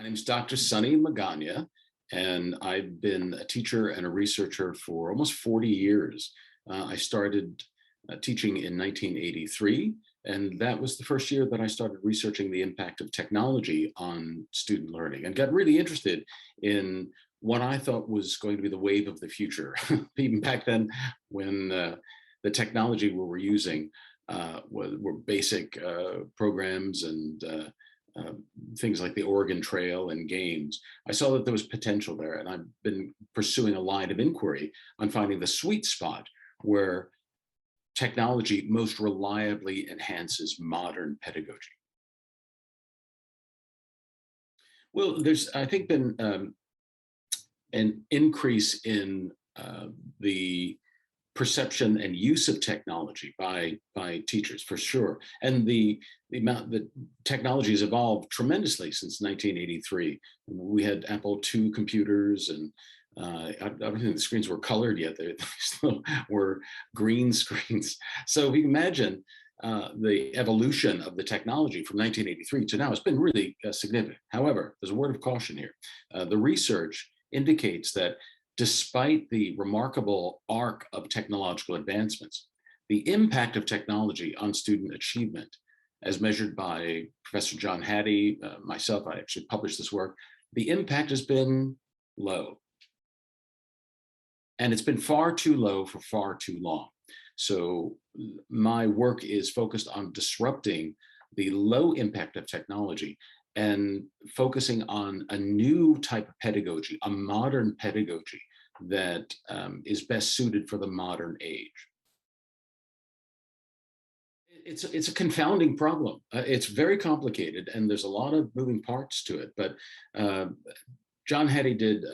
My name is Dr. Sonny Magana, and I've been a teacher and a researcher for almost 40 years. I started teaching in 1983, and that was the first year that I started researching the impact of technology on student learning and got really interested in what I thought was going to be the wave of the future. Even back then, when the technology we were using were basic programs and things like the Oregon Trail and games. I saw that there was potential there, and I've been pursuing a line of inquiry on finding the sweet spot where technology most reliably enhances modern pedagogy. Well, there's, I think, been an increase in the perception and use of technology by teachers, for sure. And the amount that technology has evolved tremendously since 1983. We had Apple II computers, and I don't think the screens were colored yet. They still were green screens. So if you can imagine the evolution of the technology from 1983 to now, it's been really significant. However, there's a word of caution here. The research indicates that despite the remarkable arc of technological advancements, the impact of technology on student achievement, as measured by Professor John Hattie, myself, I actually published this work, the impact has been low. And it's been far too low for far too long. So my work is focused on disrupting the low impact of technology and focusing on a new type of pedagogy, a modern pedagogy that is best suited for the modern age. It's a confounding problem. It's very complicated, and there's a lot of moving parts to it. But John Hattie did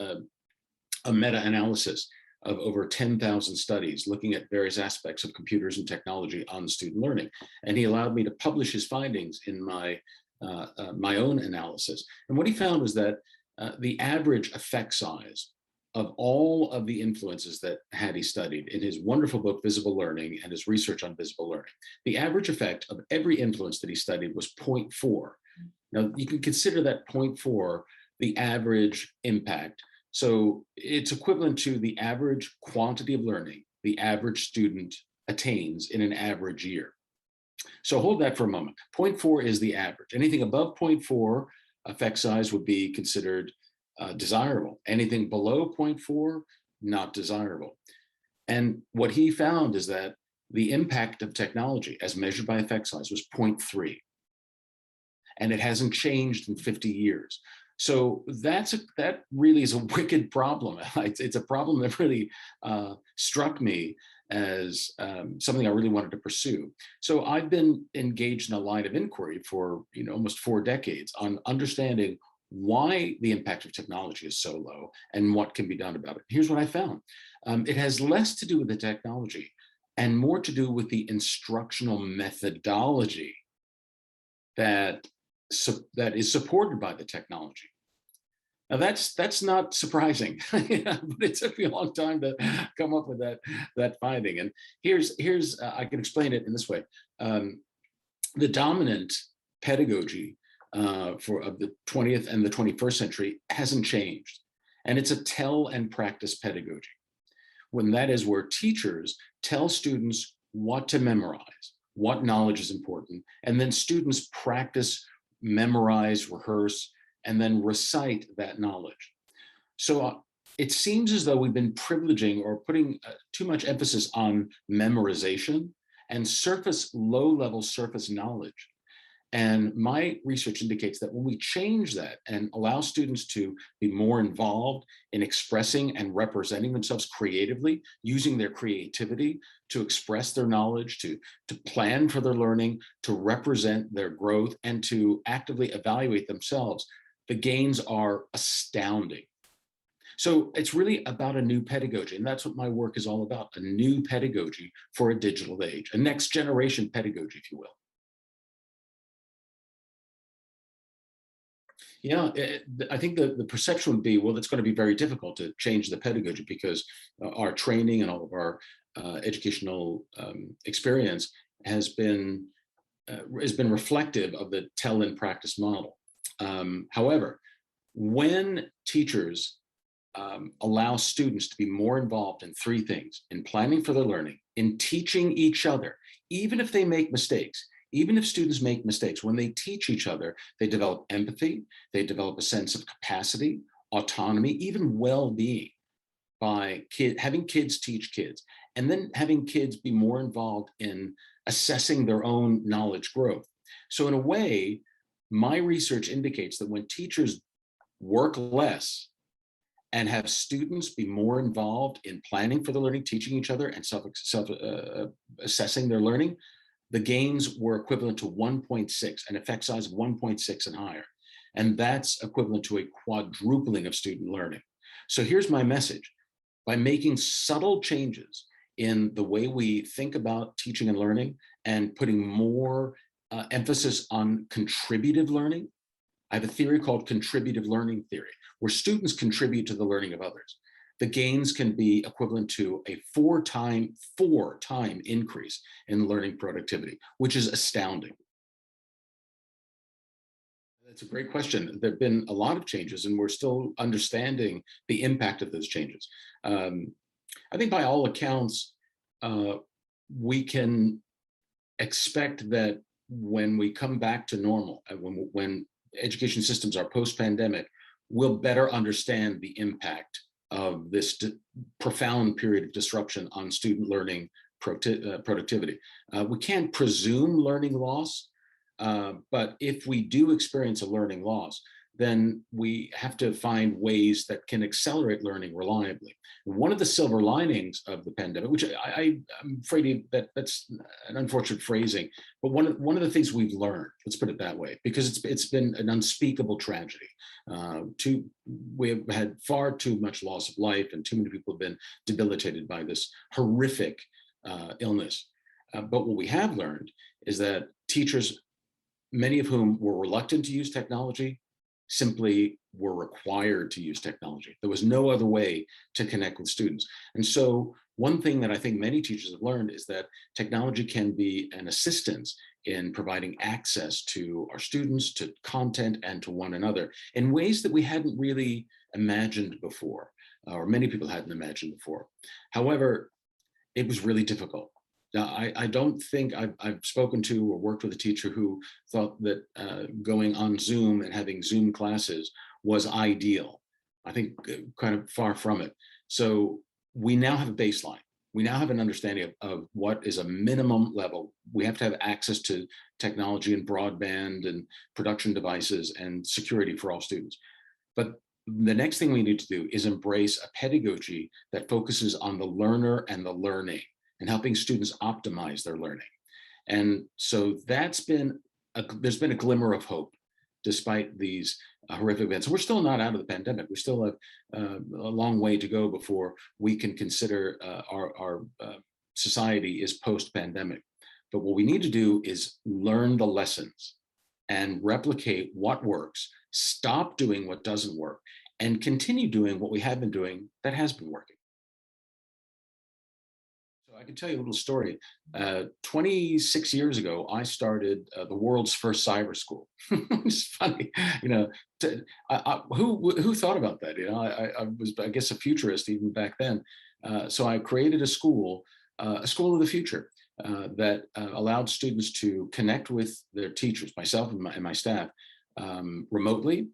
a meta-analysis of over 10,000 studies looking at various aspects of computers and technology on student learning, and he allowed me to publish his findings in my own analysis. And what he found was that the average effect size of all of the influences that Hattie studied in his wonderful book, Visible Learning, and his research on visible learning, the average effect of every influence that he studied was 0.4. Now, you can consider that 0.4 the average impact. So it's equivalent to the average quantity of learning the average student attains in an average year. So hold that for a moment. 0.4 is the average. Anything above 0.4 effect size would be considered desirable. Anything below 0.4, not desirable. And what he found is that the impact of technology as measured by effect size was 0.3. And it hasn't changed in 50 years. So that really is a wicked problem. It's a problem that really struck me as something I really wanted to pursue. So I've been engaged in a line of inquiry for almost 4 decades on understanding why the impact of technology is so low and what can be done about it. Here's what I found. It has less to do with the technology and more to do with the instructional methodology that is supported by the technology. Now that's not surprising, but it took me a long time to come up with that finding. And here's I can explain it in this way. The dominant pedagogy of the 20th and the 21st century hasn't changed, and it's a tell and practice pedagogy. When that is where teachers tell students what to memorize, what knowledge is important, and then students practice, memorize, rehearse, and then recite that knowledge. So it seems as though we've been privileging or putting too much emphasis on memorization and low-level surface knowledge. And my research indicates that when we change that and allow students to be more involved in expressing and representing themselves creatively, using their creativity to express their knowledge, to plan for their learning, to represent their growth, and to actively evaluate themselves, the gains are astounding. So it's really about a new pedagogy, and that's what my work is all about, a new pedagogy for a digital age, a next generation pedagogy, if you will. Yeah, I think the perception would be, well, it's going to be very difficult to change the pedagogy because our training and all of our educational experience has been reflective of the tell and practice model. However, When teachers allow students to be more involved in three things: in planning for their learning, in teaching each other, even if they make mistakes, even if students make mistakes, when they teach each other, they develop empathy, they develop a sense of capacity, autonomy, even well-being by having kids teach kids, and then having kids be more involved in assessing their own knowledge growth. So in a way, my research indicates that when teachers work less and have students be more involved in planning for the learning, teaching each other, and assessing their learning, the gains were equivalent to 1.6, an effect size of 1.6 and higher. And that's equivalent to a quadrupling of student learning. So here's my message. By making subtle changes in the way we think about teaching and learning and putting more emphasis on contributive learning. I have a theory called contributive learning theory, where students contribute to the learning of others. The gains can be equivalent to a four-time increase in learning productivity, which is astounding. That's a great question. There have been a lot of changes, and we're still understanding the impact of those changes. I think by all accounts, we can expect that when we come back to normal, when education systems are post-pandemic, we'll better understand the impact of this profound period of disruption on student learning productivity. We can't presume learning loss, but if we do experience a learning loss, then we have to find ways that can accelerate learning reliably. One of the silver linings of the pandemic, which I'm afraid that's an unfortunate phrasing, but one of the things we've learned, let's put it that way, because it's been an unspeakable tragedy. We've had far too much loss of life, and too many people have been debilitated by this horrific illness. But what we have learned is that teachers, many of whom were reluctant to use technology, simply were required to use technology. There was no other way to connect with students. And so one thing that I think many teachers have learned is that technology can be an assistance in providing access to our students, to content, and to one another in ways that we hadn't really imagined before, or many people hadn't imagined before. However, it was really difficult. Now, I don't think I've spoken to or worked with a teacher who thought that going on Zoom and having Zoom classes was ideal. I think kind of far from it. So we now have a baseline. We now have an understanding of what is a minimum level. We have to have access to technology and broadband and production devices and security for all students. But the next thing we need to do is embrace a pedagogy that focuses on the learner and the learning, and helping students optimize their learning. And so there's been a glimmer of hope despite these horrific events. We're still not out of the pandemic. We still have a long way to go before we can consider our society is post-pandemic. But what we need to do is learn the lessons and replicate what works, stop doing what doesn't work, and continue doing what we have been doing that has been working. I can tell you a little story. 26 years ago, I started the world's first cyber school. It's funny, who thought about that? I was, I guess, a futurist even back then. So I created a school of the future that allowed students to connect with their teachers, myself and my staff, remotely,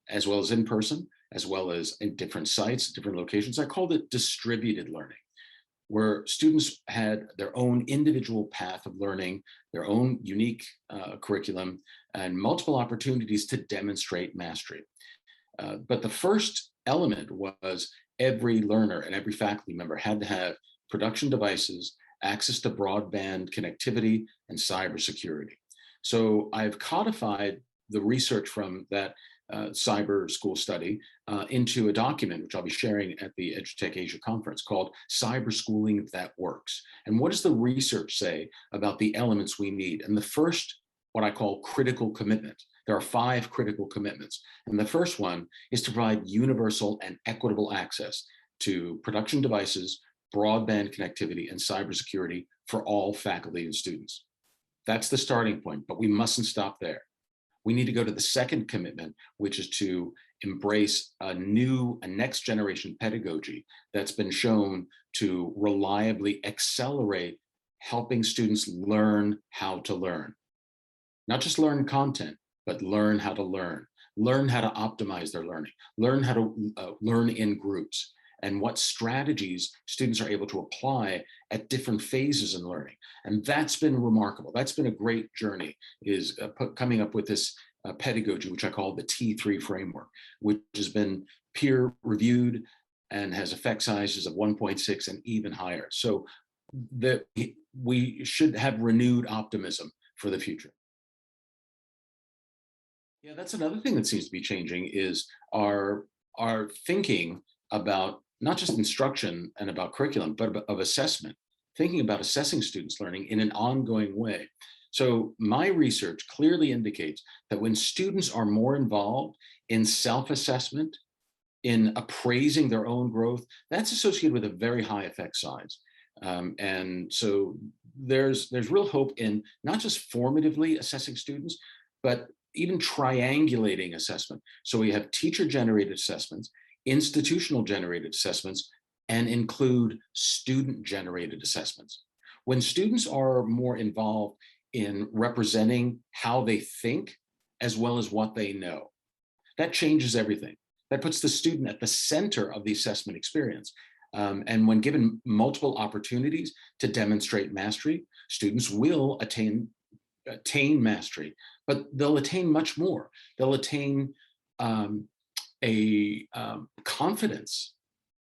as well as in person, as well as in different sites, different locations. I called it distributed learning, where students had their own individual path of learning, their own unique curriculum, and multiple opportunities to demonstrate mastery. But the first element was every learner and every faculty member had to have production devices, access to broadband connectivity, and cybersecurity. So I've codified the research from that cyber school study into a document, which I'll be sharing at the EDUtech Asia conference, called Cyber Schooling That Works. And what does the research say about the elements we need? And the first, what I call critical commitment. There are 5 critical commitments. And the first one is to provide universal and equitable access to production devices, broadband connectivity, and cybersecurity for all faculty and students. That's the starting point, but we mustn't stop there. We need to go to the second commitment, which is to embrace a next generation pedagogy that's been shown to reliably accelerate helping students learn how to learn. Not just learn content, but learn how to learn how to optimize their learning, learn how to learn in groups, and what strategies students are able to apply at different phases in learning. And that's been remarkable. That's been a great journey, is coming up with this pedagogy, which I call the T3 framework, which has been peer reviewed and has effect sizes of 1.6 and even higher. So that we should have renewed optimism for the future. Yeah, that's another thing that seems to be changing, is our thinking about not just instruction and about curriculum, but of assessment, thinking about assessing students' learning in an ongoing way. So my research clearly indicates that when students are more involved in self-assessment, in appraising their own growth, that's associated with a very high effect size. And so there's real hope in not just formatively assessing students, but even triangulating assessment. So we have teacher-generated assessments, institutional-generated assessments, and include student-generated assessments. When students are more involved in representing how they think as well as what they know, that changes everything. That puts the student at the center of the assessment experience. And when given multiple opportunities to demonstrate mastery, students will attain mastery, but they'll attain much more. They'll attain confidence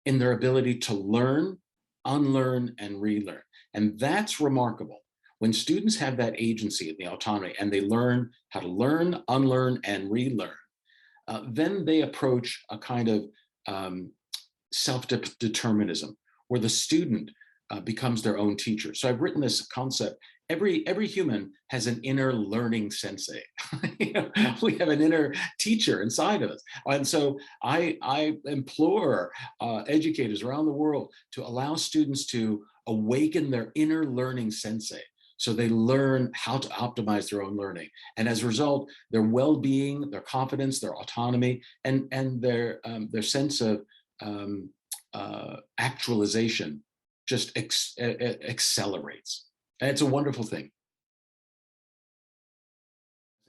in their ability to learn, unlearn, and relearn. And that's remarkable. When students have that agency and the autonomy, and they learn how to learn, unlearn, and relearn, then they approach a kind of self-determinism, where the student becomes their own teacher. So I've written this concept. Every human has an inner learning sensei. We have an inner teacher inside of us. And so I implore educators around the world to allow students to awaken their inner learning sensei, so they learn how to optimize their own learning. And as a result, their well-being, their confidence, their autonomy, and their sense of actualization just accelerates. And it's a wonderful thing.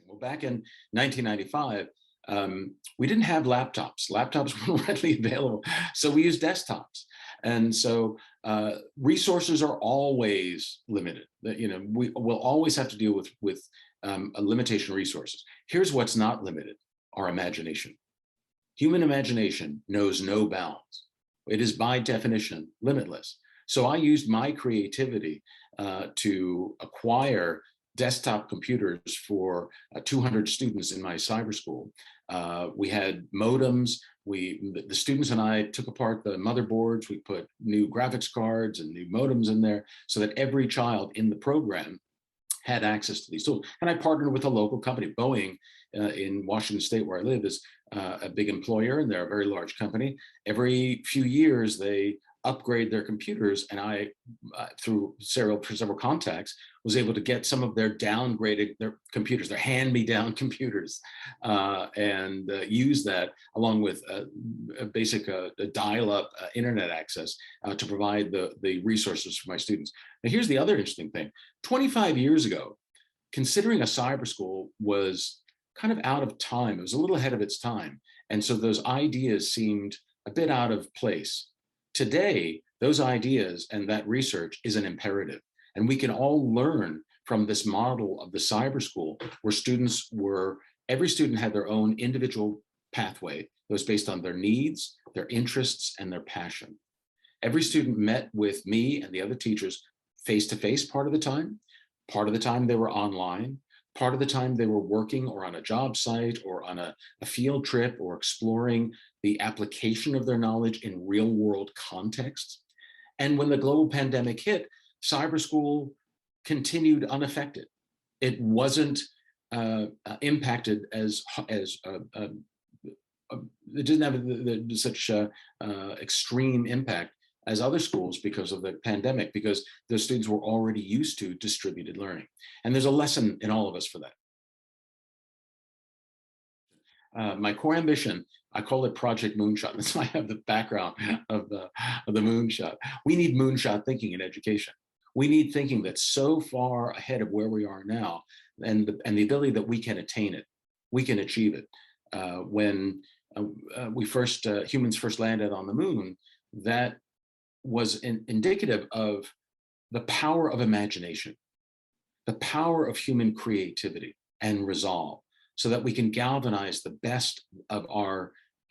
Well, back in 1995, we didn't have laptops. Laptops weren't readily available, so we used desktops. And so resources are always limited. We will always have to deal with a limitation of resources. Here's what's not limited: our imagination. Human imagination knows no bounds. It is by definition limitless. So I used my creativity to acquire desktop computers for 200 students in my cyber school. We had modems. The students and I took apart the motherboards. We put new graphics cards and new modems in there so that every child in the program had access to these tools. And I partnered with a local company. Boeing in Washington State, where I live, is a big employer, and they're a very large company. Every few years, they upgrade their computers, and I, through several contacts, was able to get some of their their computers, their hand-me-down computers, and use that along with a basic dial-up internet access to provide the resources for my students. Now, here's the other interesting thing. 25 years ago, considering a cyber school was kind of out of time. It was a little ahead of its time. And so those ideas seemed a bit out of place. Today, those ideas and that research is an imperative. And we can all learn from this model of the cyber school, where every student had their own individual pathway that was based on their needs, their interests, and their passion. Every student met with me and the other teachers face-to-face part of the time. Part of the time they were online. Part of the time they were working or on a job site or on a field trip or exploring the application of their knowledge in real world contexts. And when the global pandemic hit, cyber school continued unaffected. It wasn't impacted it didn't have such extreme impact as other schools because of the pandemic, because the students were already used to distributed learning. And there's a lesson in all of us for that. My core ambition, I call it Project Moonshot. That's why I have the background of the moonshot. We need moonshot thinking in education. We need thinking that's so far ahead of where we are now, and the ability that we can attain it, we can achieve it. When humans first landed on the moon, that was indicative of the power of imagination, the power of human creativity and resolve, so that we can galvanize the best of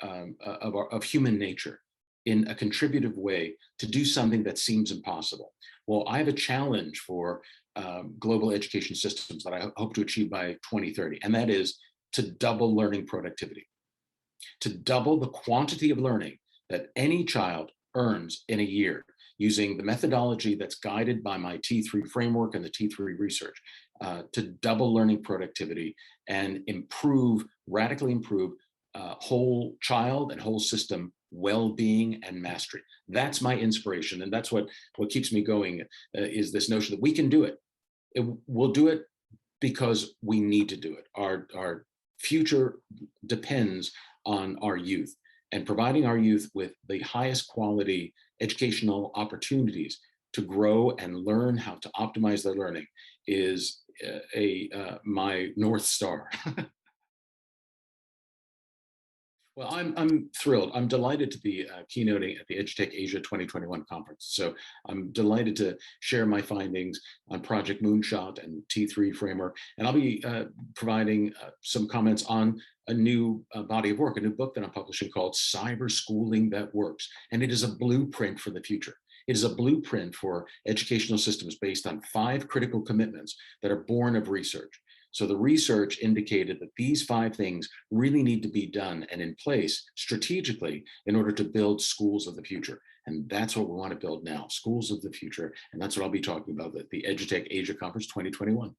of human nature in a contributive way to do something that seems impossible. Well, I have a challenge for global education systems that I hope to achieve by 2030, and that is to double learning productivity, to double the quantity of learning that any child earns in a year using the methodology that's guided by my T3 framework and the T3 research, to double learning productivity and radically improve whole child and whole system well-being and mastery. That's my inspiration, and that's what keeps me going, is this notion that we can do it. We'll do it because we need to do it. Our future depends on our youth, and providing our youth with the highest quality educational opportunities to grow and learn how to optimize their learning is my North Star. Well, I'm thrilled. I'm delighted to be keynoting at the EDUtech Asia 2021 conference. So I'm delighted to share my findings on Project Moonshot and T3 framework. And I'll be providing some comments on a new body of work, a new book that I'm publishing called Cyber Schooling That Works. And it is a blueprint for the future. It is a blueprint for educational systems based on 5 critical commitments that are born of research. So the research indicated that these 5 things really need to be done and in place strategically in order to build schools of the future. And that's what we want to build now, schools of the future. And that's what I'll be talking about at the EDUtech Asia Conference 2021.